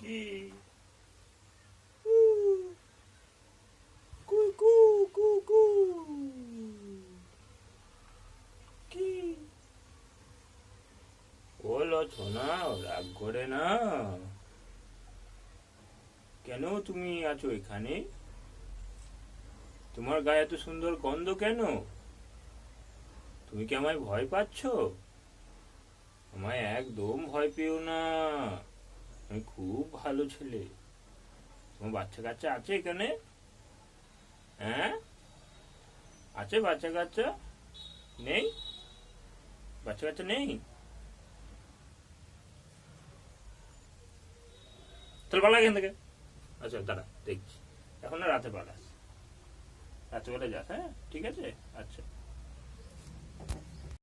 কি কু কু কু কু কি বলো সোনা, রাগ করে না। কেন তুমি আছো এখানে? তোমার গায়ে এত সুন্দর গন্ধ কেন? তুমি কি আমায় ভয় পাচ্ছো? আমায় একদম ভয় পেও না। আমি খুব ভালো ছেলে। তোমার বাচ্চা কাচ্চা আছে এখানে? হ্যাঁ, আছে বাচ্চা কাচ্চা? নেই? বাচ্চা কাচ্চা নেই? তাহলে পালা এখান থেকে। আচ্ছা দাঁড়া, দেখছি। এখন না রাতে পালাস, রাত্রেবেলা যাস, হ্যাঁ ঠিক আছে। আচ্ছা।